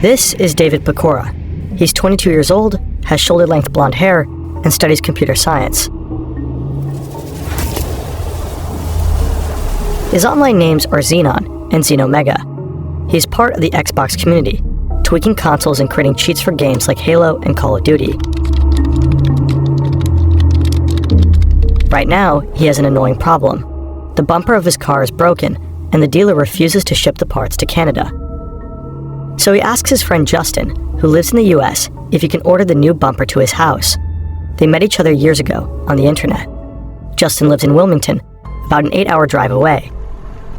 This is David Pecora. He's 22 years old, has shoulder-length blonde hair, and studies computer science. His online names are Xenon and Xenomega. He's part of the Xbox community, tweaking consoles and creating cheats for games like Halo and Call of Duty. Right now, he has an annoying problem. The bumper of his car is broken, and the dealer refuses to ship the parts to Canada. So he asks his friend Justin, who lives in the US, if he can order the new bumper to his house. They met each other years ago on the internet. Justin lives in Wilmington, about an 8-hour drive away.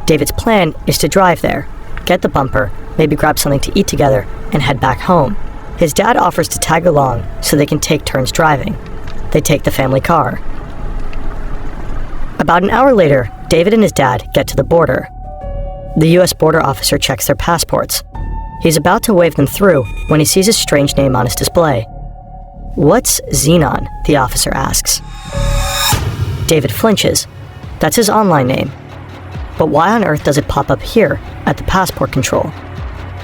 David's plan is to drive there, get the bumper, maybe grab something to eat together, and head back home. His dad offers to tag along so they can take turns driving. They take the family car. About an hour later, David and his dad get to the border. The US border officer checks their passports. He's about to wave them through when he sees a strange name on his display. "What's Xenon?" the officer asks. David flinches. That's his online name. But why on earth does it pop up here at the passport control?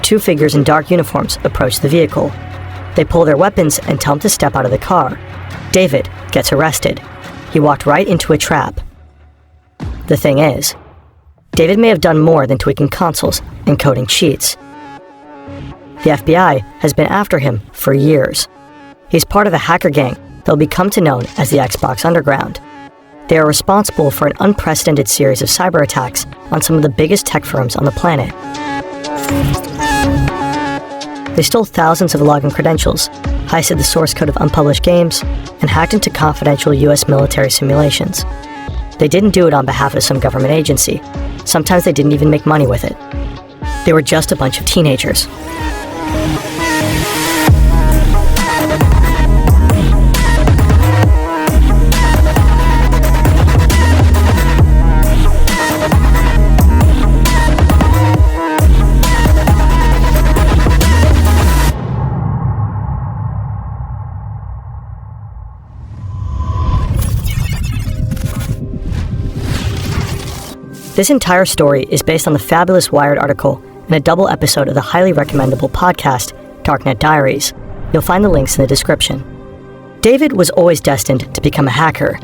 Two figures in dark uniforms approach the vehicle. They pull their weapons and tell him to step out of the car. David gets arrested. He walked right into a trap. The thing is, David may have done more than tweaking consoles and coding cheats. The FBI has been after him for years. He's part of a hacker gang that will become to known as the Xbox Underground. They are responsible for an unprecedented series of cyber attacks on some of the biggest tech firms on the planet. They stole thousands of login credentials, heisted the source code of unpublished games, and hacked into confidential US military simulations. They didn't do it on behalf of some government agency. Sometimes they didn't even make money with it. They were just a bunch of teenagers. This entire story is based on the fabulous Wired article and a double episode of the highly recommendable podcast, Darknet Diaries. You'll find the links in the description. David was always destined to become a hacker.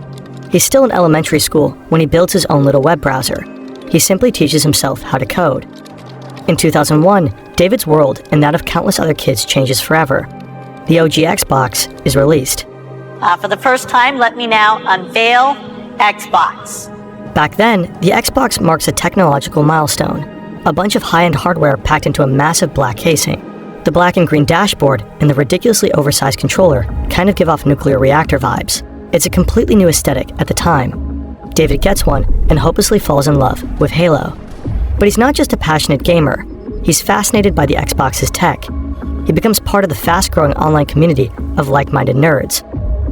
He's still in elementary school when he builds his own little web browser. He simply teaches himself how to code. In 2001, David's world and that of countless other kids changes forever. The OG Xbox is released. For the first time, let me now unveil Xbox. Back then, the Xbox marks a technological milestone, a bunch of high-end hardware packed into a massive black casing. The black and green dashboard and the ridiculously oversized controller kind of give off nuclear reactor vibes. It's a completely new aesthetic at the time. David gets one and hopelessly falls in love with Halo. But he's not just a passionate gamer. He's fascinated by the Xbox's tech. He becomes part of the fast-growing online community of like-minded nerds.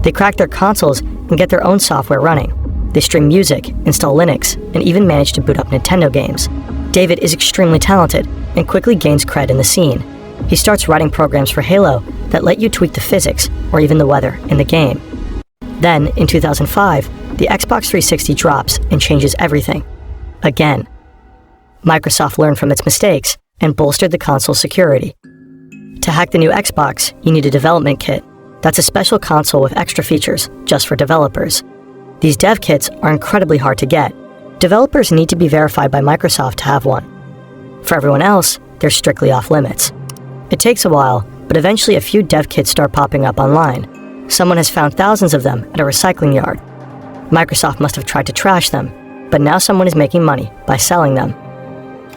They crack their consoles and get their own software running. They stream music, install Linux, and even manage to boot up Nintendo games. David is extremely talented and quickly gains cred in the scene. He starts writing programs for Halo that let you tweak the physics or even the weather in the game. Then, in 2005, the Xbox 360 drops and changes everything. Again. Microsoft learned from its mistakes and bolstered the console's security. To hack the new Xbox, you need a development kit. That's a special console with extra features just for developers. These dev kits are incredibly hard to get. Developers need to be verified by Microsoft to have one. For everyone else, they're strictly off limits. It takes a while, but eventually a few dev kits start popping up online. Someone has found thousands of them at a recycling yard. Microsoft must have tried to trash them, but now someone is making money by selling them.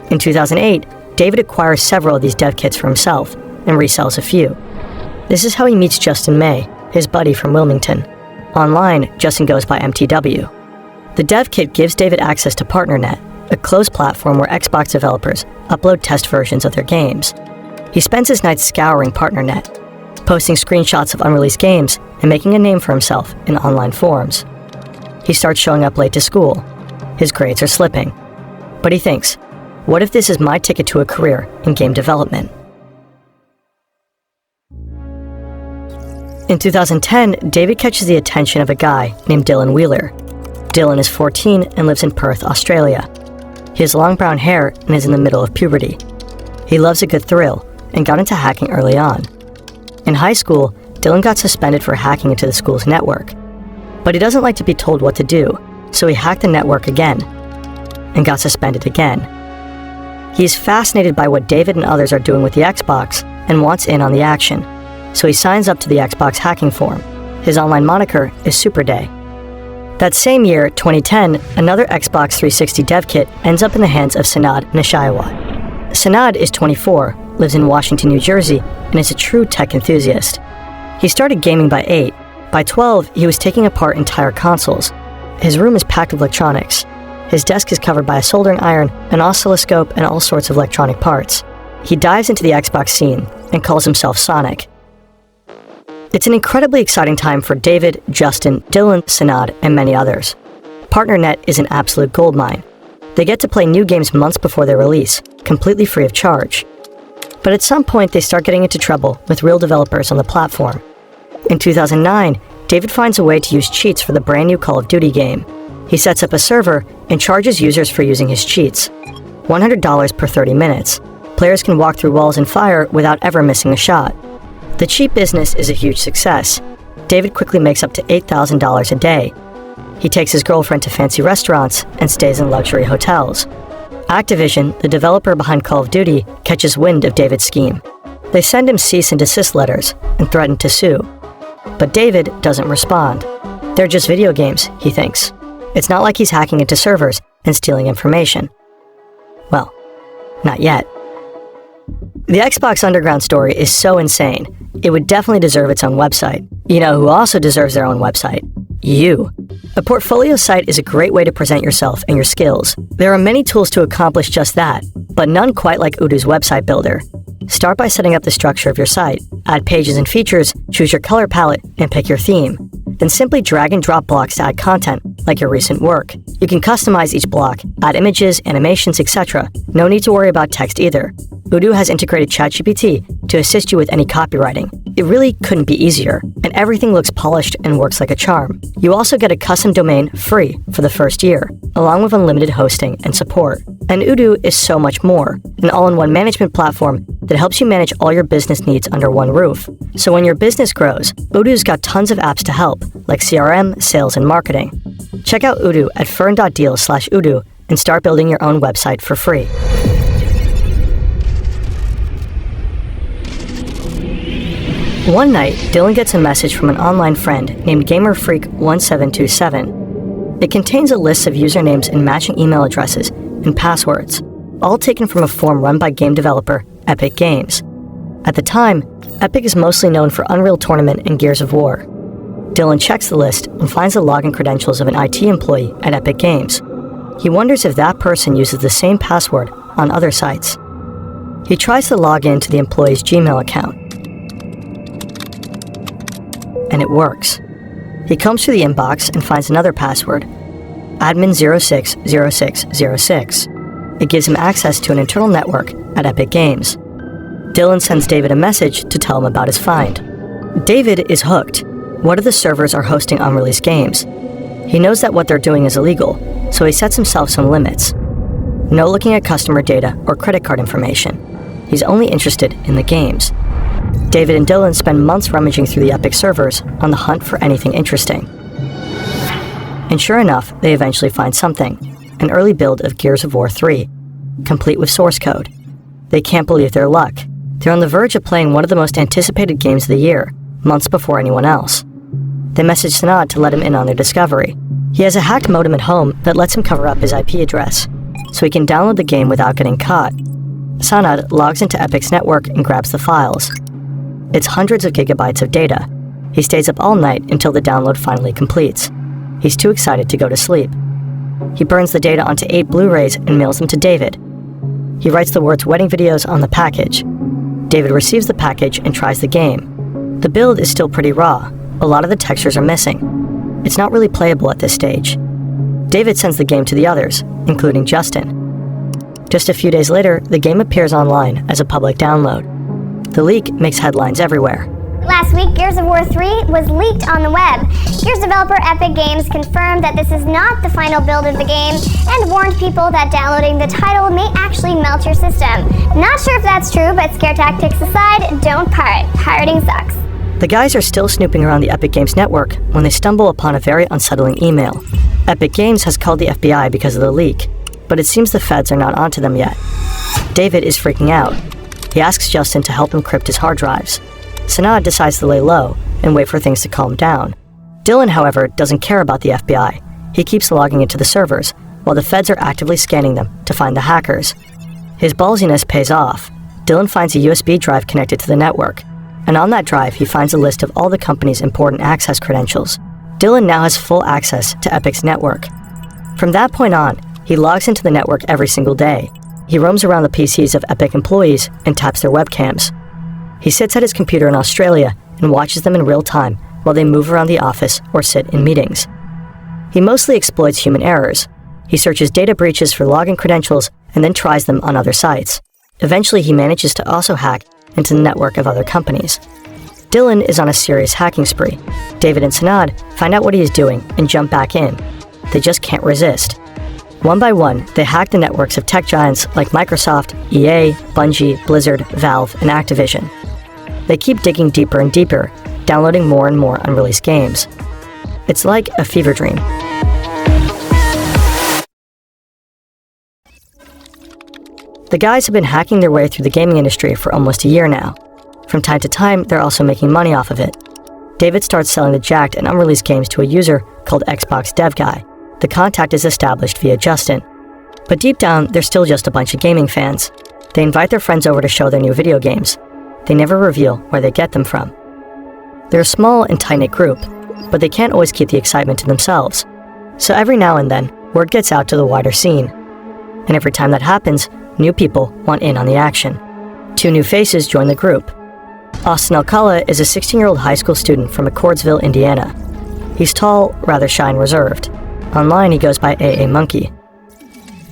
In 2008, David acquires several of these dev kits for himself and resells a few. This is how he meets Justin May, his buddy from Wilmington. Online, Justin goes by MTW. The dev kit gives David access to PartnerNet, a closed platform where Xbox developers upload test versions of their games. He spends his nights scouring PartnerNet, posting screenshots of unreleased games and making a name for himself in online forums. He starts showing up late to school. His grades are slipping. But he thinks, what if this is my ticket to a career in game development? In 2010, David catches the attention of a guy named Dylan Wheeler. Dylan is 14 and lives in Perth, Australia. He has long brown hair and is in the middle of puberty. He loves a good thrill, and got into hacking early on. In high school, Dylan got suspended for hacking into the school's network. But he doesn't like to be told what to do, so he hacked the network again and got suspended again. He is fascinated by what David and others are doing with the Xbox and wants in on the action, so he signs up to the Xbox hacking forum. His online moniker is Super Day. That same year, 2010, another Xbox 360 dev kit ends up in the hands of Sanad Nishayawat. Sanad is 24, lives in Washington, New Jersey, and is a true tech enthusiast. He started gaming by 8. By 12, he was taking apart entire consoles. His room is packed with electronics. His desk is covered by a soldering iron, an oscilloscope, and all sorts of electronic parts. He dives into the Xbox scene and calls himself Sonic. It's an incredibly exciting time for David, Justin, Dylan, Sanad, and many others. PartnerNet is an absolute goldmine. They get to play new games months before their release, completely free of charge. But at some point, they start getting into trouble with real developers on the platform. In 2009, David finds a way to use cheats for the brand new Call of Duty game. He sets up a server and charges users for using his cheats. $100 per 30 minutes. Players can walk through walls and fire without ever missing a shot. The cheat business is a huge success. David quickly makes up to $8,000 a day. He takes his girlfriend to fancy restaurants and stays in luxury hotels. Activision, the developer behind Call of Duty, catches wind of David's scheme. They send him cease and desist letters and threaten to sue. But David doesn't respond. They're just video games, he thinks. It's not like he's hacking into servers and stealing information. Well, not yet. The Xbox Underground story is so insane, it would definitely deserve its own website. You know who also deserves their own website? You. A portfolio site is a great way to present yourself and your skills. There are many tools to accomplish just that, but none quite like Odoo's website builder. Start by setting up the structure of your site, add pages and features, choose your color palette, and pick your theme. Then simply drag and drop blocks to add content, like your recent work. You can customize each block, add images, animations, etc. No need to worry about text either. Odoo has integrated ChatGPT to assist you with any copywriting. It really couldn't be easier, and everything looks polished and works like a charm. You also get a custom domain free for the first year, along with unlimited hosting and support. And Odoo is so much more, an all-in-one management platform that helps you manage all your business needs under one roof. So when your business grows, Odoo's got tons of apps to help, like CRM, sales, and marketing. Check out Odoo at fern.deal/Odoo and start building your own website for free. One night, Dylan gets a message from an online friend named GamerFreak1727. It contains a list of usernames and matching email addresses and passwords, all taken from a forum run by game developer Epic Games. At the time, Epic is mostly known for Unreal Tournament and Gears of War. Dylan checks the list and finds the login credentials of an IT employee at Epic Games. He wonders if that person uses the same password on other sites. He tries to log in to the employee's Gmail account, and it works. He combs through the inbox and finds another password, admin060606. It gives him access to an internal network at Epic Games. Dylan sends David a message to tell him about his find. David is hooked. One of the servers are hosting unreleased games. He knows that what they're doing is illegal, so he sets himself some limits. No looking at customer data or credit card information. He's only interested in the games. David and Dylan spend months rummaging through the Epic servers on the hunt for anything interesting. And sure enough, they eventually find something, an early build of Gears of War 3, complete with source code. They can't believe their luck. They're on the verge of playing one of the most anticipated games of the year, months before anyone else. They message Sanad to let him in on their discovery. He has a hacked modem at home that lets him cover up his IP address, so he can download the game without getting caught. Sanad logs into Epic's network and grabs the files. It's hundreds of gigabytes of data. He stays up all night until the download finally completes. He's too excited to go to sleep. He burns the data onto 8 Blu-rays and mails them to David. He writes the words wedding videos on the package. David receives the package and tries the game. The build is still pretty raw. A lot of the textures are missing. It's not really playable at this stage. David sends the game to the others, including Justin. Just a few days later, the game appears online as a public download. The leak makes headlines everywhere. Last week, Gears of War 3 was leaked on the web. Gears developer Epic Games confirmed that this is not the final build of the game and warned people that downloading the title may actually melt your system. Not sure if that's true, but scare tactics aside, don't pirate. Pirating sucks. The guys are still snooping around the Epic Games network when they stumble upon a very unsettling email. Epic Games has called the FBI because of the leak, but it seems the feds are not onto them yet. David is freaking out. He asks Justin to help him crypt his hard drives. Sanad decides to lay low and wait for things to calm down. Dylan, however, doesn't care about the FBI. He keeps logging into the servers, while the feds are actively scanning them to find the hackers. His ballsiness pays off. Dylan finds a USB drive connected to the network, and on that drive he finds a list of all the company's important access credentials. Dylan now has full access to Epic's network. From that point on, he logs into the network every single day. He roams around the PCs of Epic employees and taps their webcams. He sits at his computer in Australia and watches them in real time while they move around the office or sit in meetings. He mostly exploits human errors. He searches data breaches for login credentials and then tries them on other sites. Eventually, he manages to also hack into the network of other companies. Dylan is on a serious hacking spree. David and Sanad find out what he is doing and jump back in. They just can't resist. One by one, they hack the networks of tech giants like Microsoft, EA, Bungie, Blizzard, Valve, and Activision. They keep digging deeper and deeper, downloading more and more unreleased games. It's like a fever dream. The guys have been hacking their way through the gaming industry for almost a year now. From time to time, they're also making money off of it. David starts selling the jacked and unreleased games to a user called Xbox Dev Guy. The contact is established via Justin. But deep down, they're still just a bunch of gaming fans. They invite their friends over to show their new video games. They never reveal where they get them from. They're a small and tight-knit group, but they can't always keep the excitement to themselves. So every now and then, word gets out to the wider scene. And every time that happens, new people want in on the action. 2 new faces join the group. Austin Alcala is a 16-year-old high school student from McCordsville, Indiana. He's tall, rather shy and reserved. Online, he goes by AA Monkey.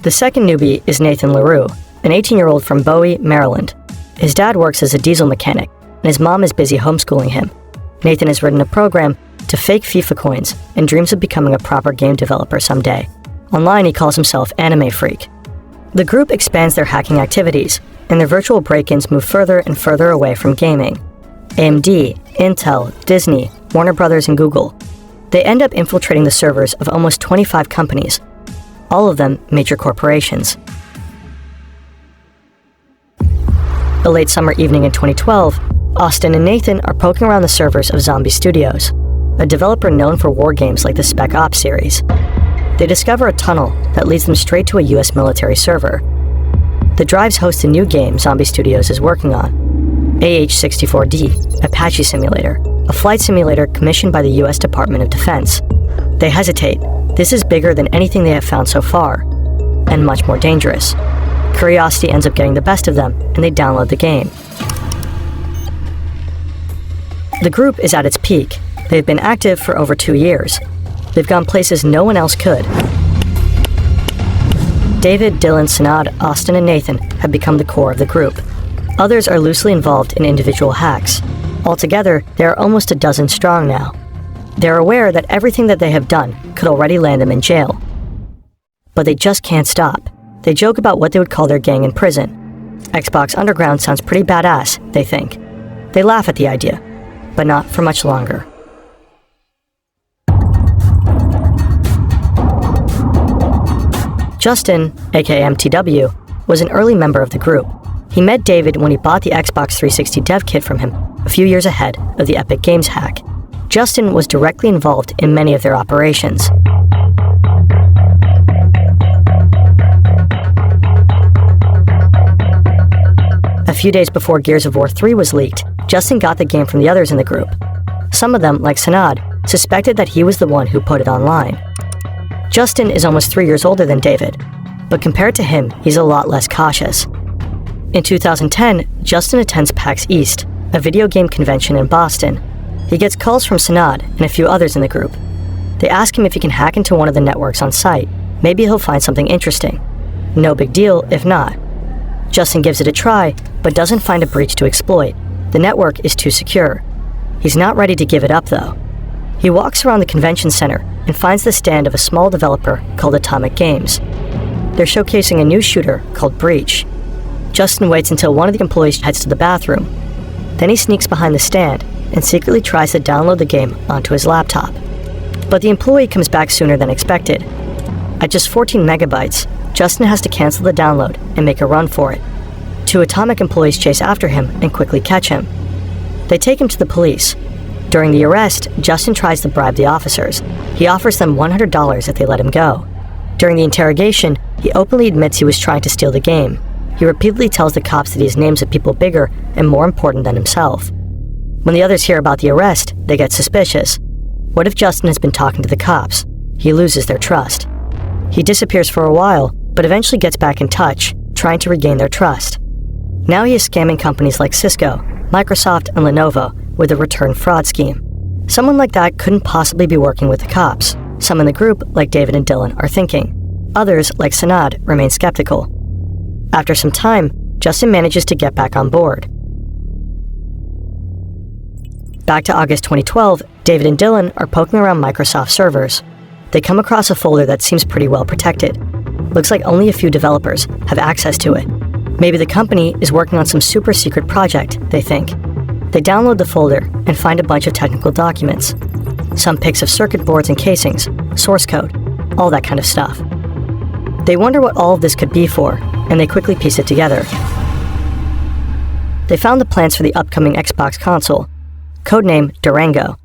The second newbie is Nathan LaRue, an 18-year-old from Bowie, Maryland. His dad works as a diesel mechanic, and his mom is busy homeschooling him. Nathan has written a program to fake FIFA coins and dreams of becoming a proper game developer someday. Online, he calls himself Anime Freak. The group expands their hacking activities, and their virtual break-ins move further and further away from gaming. AMD, Intel, Disney, Warner Brothers, and Google. They end up infiltrating the servers of almost 25 companies, all of them major corporations. A late summer evening in 2012, Austin and Nathan are poking around the servers of Zombie Studios, a developer known for war games like the Spec Ops series. They discover a tunnel that leads them straight to a US military server. The drives host a new game Zombie Studios is working on, AH-64D, Apache Simulator, a flight simulator commissioned by the US Department of Defense. They hesitate. This is bigger than anything they have found so far, and much more dangerous. Curiosity ends up getting the best of them, and they download the game. The group is at its peak. They've been active for over 2 years. They've gone places no one else could. David, Dylan, Sanad, Austin, and Nathan have become the core of the group. Others are loosely involved in individual hacks. Altogether, there are almost a dozen strong now. They're aware that everything that they have done could already land them in jail. But they just can't stop. They joke about what they would call their gang in prison. Xbox Underground sounds pretty badass, they think. They laugh at the idea, but not for much longer. Justin, aka MTW, was an early member of the group. He met David when he bought the Xbox 360 dev kit from him a few years ahead of the Epic Games hack. Justin was directly involved in many of their operations. A few days before Gears of War 3 was leaked, Justin got the game from the others in the group. Some of them, like Sanad, suspected that he was the one who put it online. Justin is almost 3 years older than David, but compared to him, he's a lot less cautious. In 2010, Justin attends PAX East, a video game convention in Boston. He gets calls from Sanad and a few others in the group. They ask him if he can hack into one of the networks on site. Maybe he'll find something interesting. No big deal if not. Justin gives it a try, but doesn't find a breach to exploit. The network is too secure. He's not ready to give it up, though. He walks around the convention center and finds the stand of a small developer called Atomic Games. They're showcasing a new shooter called Breach. Justin waits until one of the employees heads to the bathroom. Then he sneaks behind the stand and secretly tries to download the game onto his laptop. But the employee comes back sooner than expected. At just 14 megabytes, Justin has to cancel the download and make a run for it. 2 Atomic employees chase after him and quickly catch him. They take him to the police. During the arrest, Justin tries to bribe the officers. He offers them $100 if they let him go. During the interrogation, he openly admits he was trying to steal the game. He repeatedly tells the cops that he has names of people bigger and more important than himself. When the others hear about the arrest, they get suspicious. What if Justin has been talking to the cops? He loses their trust. He disappears for a while, but eventually gets back in touch, trying to regain their trust. Now he is scamming companies like Cisco, Microsoft, and Lenovo with a return fraud scheme. Someone like that couldn't possibly be working with the cops. Some in the group, like David and Dylan, are thinking. Others, like Sanad, remain skeptical. After some time, Justin manages to get back on board. Back to August 2012, David and Dylan are poking around Microsoft servers. They come across a folder that seems pretty well protected. Looks like only a few developers have access to it. Maybe the company is working on some super secret project, they think. They download the folder and find a bunch of technical documents. Some pics of circuit boards and casings, source code, all that kind of stuff. They wonder what all of this could be for, and they quickly piece it together. They found the plans for the upcoming Xbox console, codename Durango.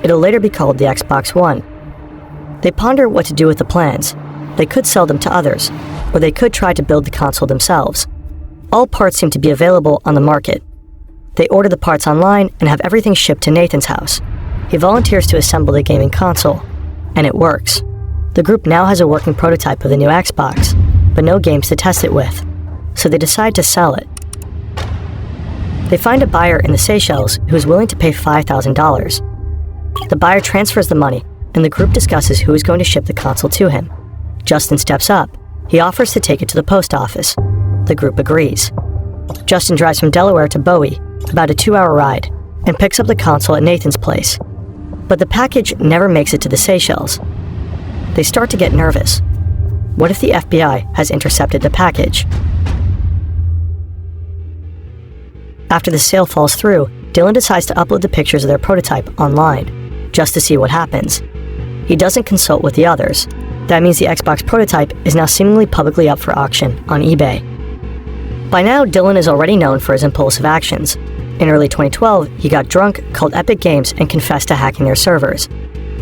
It'll later be called the Xbox One. They ponder what to do with the plans. They could sell them to others, or they could try to build the console themselves. All parts seem to be available on the market. They order the parts online and have everything shipped to Nathan's house. He volunteers to assemble the gaming console, and it works. The group now has a working prototype of the new Xbox, but no games to test it with, so they decide to sell it. They find a buyer in the Seychelles who is willing to pay $5,000. The buyer transfers the money, and the group discusses who is going to ship the console to him. Justin steps up. He offers to take it to the post office. The group agrees. Justin drives from Delaware to Bowie, about a 2-hour ride, and picks up the console at Nathan's place. But the package never makes it to the Seychelles. They start to get nervous. What if the FBI has intercepted the package? After the sale falls through, Dylan decides to upload the pictures of their prototype online, just to see what happens. He doesn't consult with the others. That means the Xbox prototype is now seemingly publicly up for auction on eBay. By now, Dylan is already known for his impulsive actions. In early 2012, he got drunk, called Epic Games, and confessed to hacking their servers.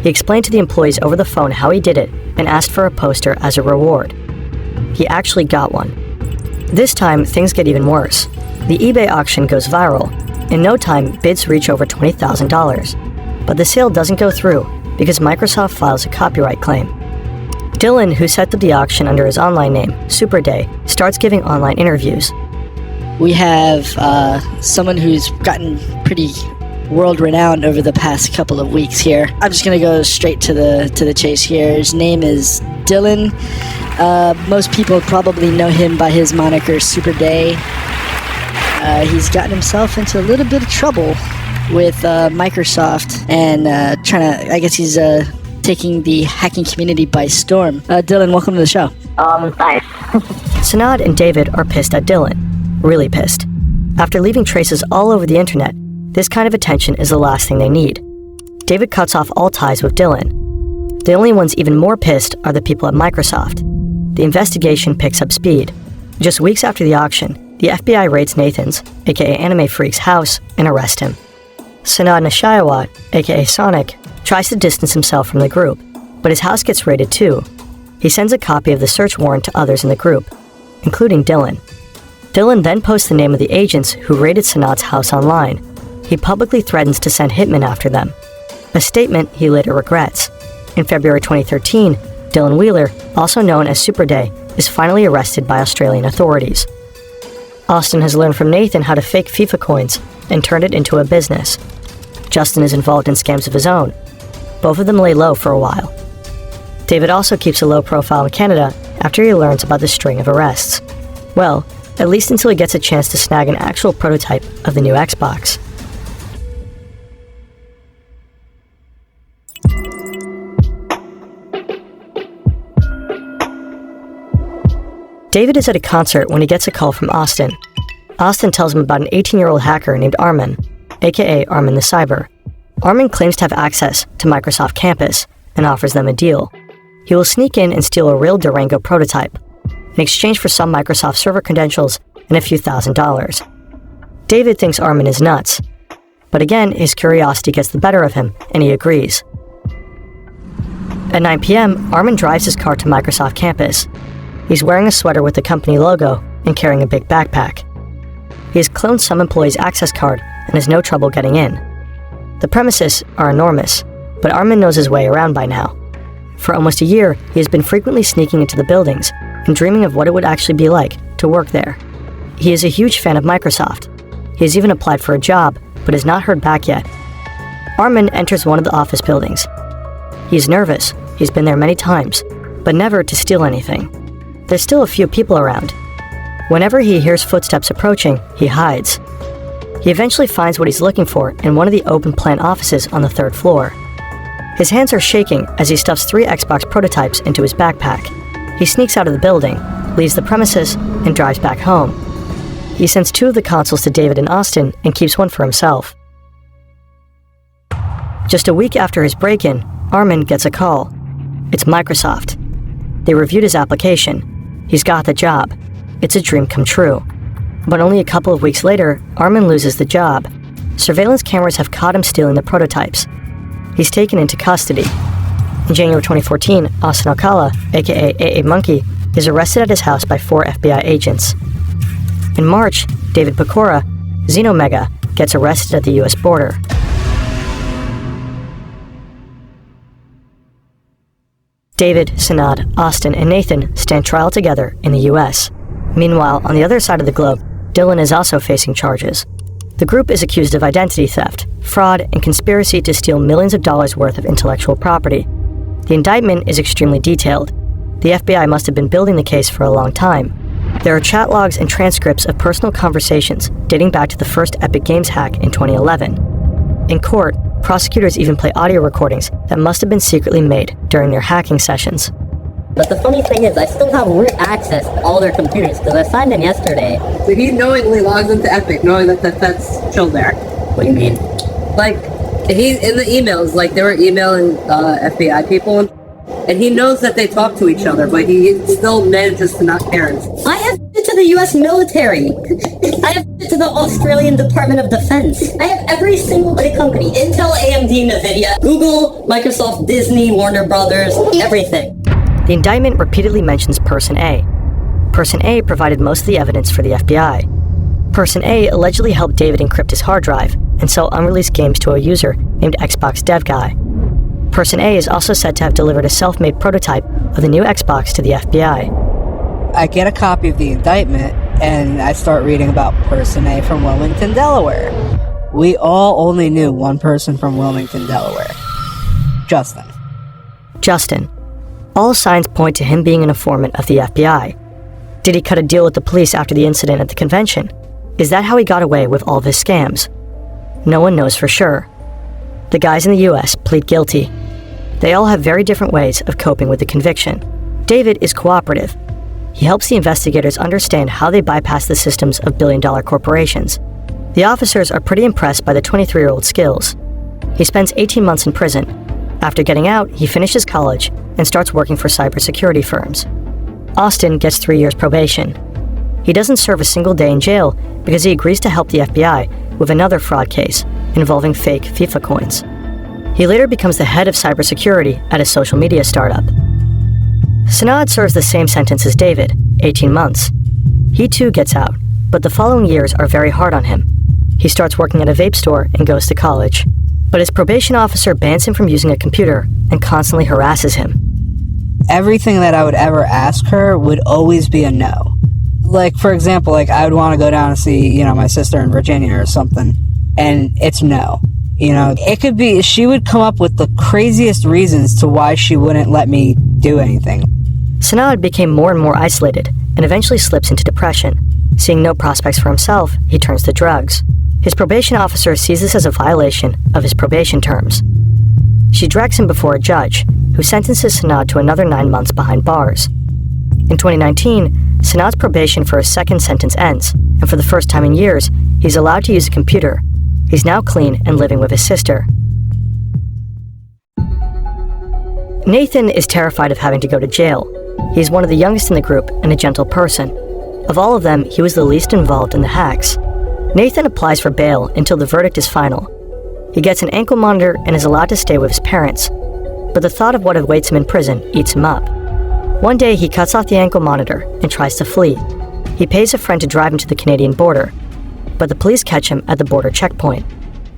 He explained to the employees over the phone how he did it and asked for a poster as a reward. He actually got one. This time, things get even worse. The eBay auction goes viral. In no time, bids reach over $20,000. But the sale doesn't go through because Microsoft files a copyright claim. Dylan, who set up the auction under his online name, Superday, starts giving online interviews. We have someone who's gotten pretty world-renowned over the past couple of weeks here. I'm just going to go straight to the chase here. His name is Dylan. Most people probably know him by his moniker Superday. He's gotten himself into a little bit of trouble with Microsoft and I guess he's taking the hacking community by storm. Dylan, welcome to the show. Thanks. Sanad and David are pissed at Dylan. Really pissed. After leaving traces all over the internet, this kind of attention is the last thing they need. David cuts off all ties with Dylan. The only ones even more pissed are the people at Microsoft. The investigation picks up speed. Just weeks after the auction, the FBI raids Nathan's, aka Anime Freak's, house and arrest him. Sanad Nishayawat, aka Sonic, tries to distance himself from the group, but his house gets raided too. He sends a copy of the search warrant to others in the group, including Dylan. Dylan then posts the name of the agents who raided Sanad's house online. He publicly threatens to send hitmen after them, a statement he later regrets. In February 2013, Dylan Wheeler, also known as Superday, is finally arrested by Australian authorities. Austin has learned from Nathan how to fake FIFA coins and turned it into a business. Justin is involved in scams of his own. Both of them lay low for a while. David also keeps a low profile in Canada after he learns about the string of arrests. Well, at least until he gets a chance to snag an actual prototype of the new Xbox. David is at a concert when he gets a call from Austin. Austin tells him about an 18-year-old hacker named Armin, aka Armin the Cyber. Armin claims to have access to Microsoft Campus and offers them a deal. He will sneak in and steal a real Durango prototype in exchange for some Microsoft server credentials and a few $1,000s. David thinks Armin is nuts, but again, his curiosity gets the better of him and he agrees. At 9 p.m., Armin drives his car to Microsoft Campus. He's wearing a sweater with the company logo and carrying a big backpack. He has cloned some employee's access card and has no trouble getting in. The premises are enormous, but Armin knows his way around by now. For almost a year, he has been frequently sneaking into the buildings and dreaming of what it would actually be like to work there. He is a huge fan of Microsoft. He has even applied for a job, but has not heard back yet. Armin enters one of the office buildings. He is nervous. He's been there many times, but never to steal anything. There's still a few people around. Whenever he hears footsteps approaching, he hides. He eventually finds what he's looking for in one of the open plan offices on the 3rd floor. His hands are shaking as he stuffs 3 Xbox prototypes into his backpack. He sneaks out of the building, leaves the premises, and drives back home. He sends 2 of the consoles to David and Austin and keeps one for himself. Just a week after his break-in, Armin gets a call. It's Microsoft. They reviewed his application. He's got the job. It's a dream come true. But only a couple of weeks later, Armin loses the job. Surveillance cameras have caught him stealing the prototypes. He's taken into custody. In January 2014, Austin Alcala, aka AA Monkey, is arrested at his house by 4 FBI agents. In March, David Pecora, Xenomega, gets arrested at the US border. David, Sanad, Austin, and Nathan stand trial together in the US. Meanwhile, on the other side of the globe, Dylan is also facing charges. The group is accused of identity theft, fraud, and conspiracy to steal millions of dollars worth of intellectual property. The indictment is extremely detailed. The FBI must have been building the case for a long time. There are chat logs and transcripts of personal conversations dating back to the first Epic Games hack in 2011. In court, prosecutors even play audio recordings that must have been secretly made during their hacking sessions. But the funny thing is, I still have root access to all their computers because I signed in yesterday. So he knowingly logs into Epic, knowing that that's still there. What do you mean? Like, he in the emails, like they were emailing FBI people, and he knows that they talk to each other, but he still manages to not care. I have it to the US military. I have it to the Australian Department of Defense. I have every single big company. Intel, AMD, Nvidia, Google, Microsoft, Disney, Warner Brothers, everything. The indictment repeatedly mentions Person A. Person A provided most of the evidence for the FBI. Person A allegedly helped David encrypt his hard drive and sell unreleased games to a user named Xbox Dev Guy. Person A is also said to have delivered a self-made prototype of the new Xbox to the FBI. I get a copy of the indictment, and I start reading about Person A from Wilmington, Delaware. We all only knew one person from Wilmington, Delaware. Justin. Justin. All signs point to him being an informant of the FBI. Did he cut a deal with the police after the incident at the convention? Is that how he got away with all of his scams? No one knows for sure. The guys in the US plead guilty. They all have very different ways of coping with the conviction. David is cooperative. He helps the investigators understand how they bypass the systems of billion-dollar corporations. The officers are pretty impressed by the 23-year-old's skills. He spends 18 months in prison. After getting out, he finishes college and starts working for cybersecurity firms. Austin gets 3 years probation. He doesn't serve a single day in jail because he agrees to help the FBI with another fraud case involving fake FIFA coins. He later becomes the head of cybersecurity at a social media startup. Sanad serves the same sentence as David, 18 months. He too gets out, but the following years are very hard on him. He starts working at a vape store and goes to college. But his probation officer bans him from using a computer and constantly harasses him. Everything that I would ever ask her would always be a no. Like, for example, like I would want to go down and see, my sister in Virginia or something, and it's no. It could be, she would come up with the craziest reasons to why she wouldn't let me do anything. Sanad became more and more isolated and eventually slips into depression. Seeing no prospects for himself, he turns to drugs. His probation officer sees this as a violation of his probation terms. She drags him before a judge, who sentences Sanad to another 9 months behind bars. In 2019, So now his probation for his second sentence ends, and for the first time in years, he's allowed to use a computer. He's now clean and living with his sister. Nathan is terrified of having to go to jail. He's one of the youngest in the group and a gentle person. Of all of them, he was the least involved in the hacks. Nathan applies for bail until the verdict is final. He gets an ankle monitor and is allowed to stay with his parents, but the thought of what awaits him in prison eats him up. One day, he cuts off the ankle monitor and tries to flee. He pays a friend to drive him to the Canadian border, but the police catch him at the border checkpoint.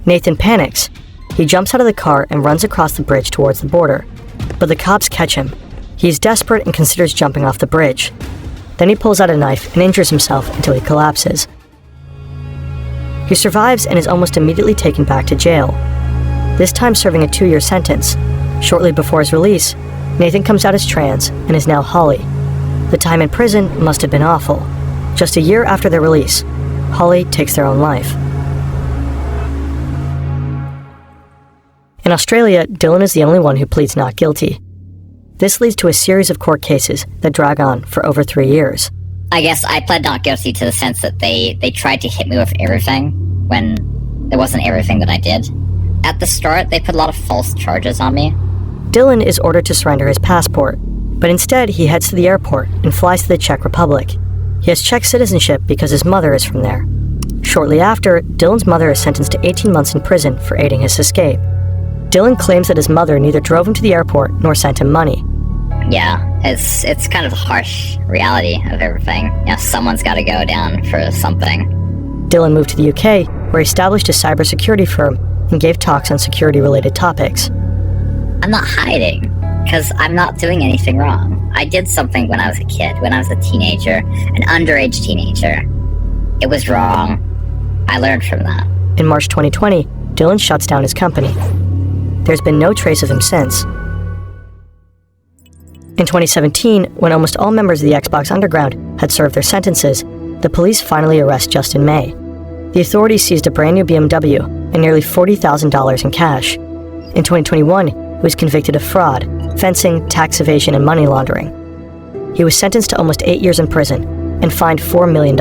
Nathan panics. He jumps out of the car and runs across the bridge towards the border, but the cops catch him. He is desperate and considers jumping off the bridge. Then he pulls out a knife and injures himself until he collapses. He survives and is almost immediately taken back to jail, this time serving a 2-year sentence. Shortly before his release, Nathan comes out as trans and is now Holly. The time in prison must have been awful. Just a year after their release, Holly takes their own life. In Australia, Dylan is the only one who pleads not guilty. This leads to a series of court cases that drag on for over 3 years. I guess I pled not guilty to the sense that they tried to hit me with everything when there wasn't everything that I did. At the start, they put a lot of false charges on me. Dylan is ordered to surrender his passport, but instead he heads to the airport and flies to the Czech Republic. He has Czech citizenship because his mother is from there. Shortly after, Dylan's mother is sentenced to 18 months in prison for aiding his escape. Dylan claims that his mother neither drove him to the airport nor sent him money. Yeah, it's kind of the harsh reality of everything. Someone's got to go down for something. Dylan moved to the UK, where he established a cybersecurity firm and gave talks on security-related topics. I'm not hiding, because I'm not doing anything wrong. I did something when I was a kid, when I was a teenager, an underage teenager. It was wrong. I learned from that. In March 2020, Dylan shuts down his company. There's been no trace of him since. In 2017, when almost all members of the Xbox Underground had served their sentences, the police finally arrest Justin May. The authorities seized a brand new BMW and nearly $40,000 in cash. In 2021, he was convicted of fraud, fencing, tax evasion, and money laundering. He was sentenced to almost 8 years in prison and fined $4 million.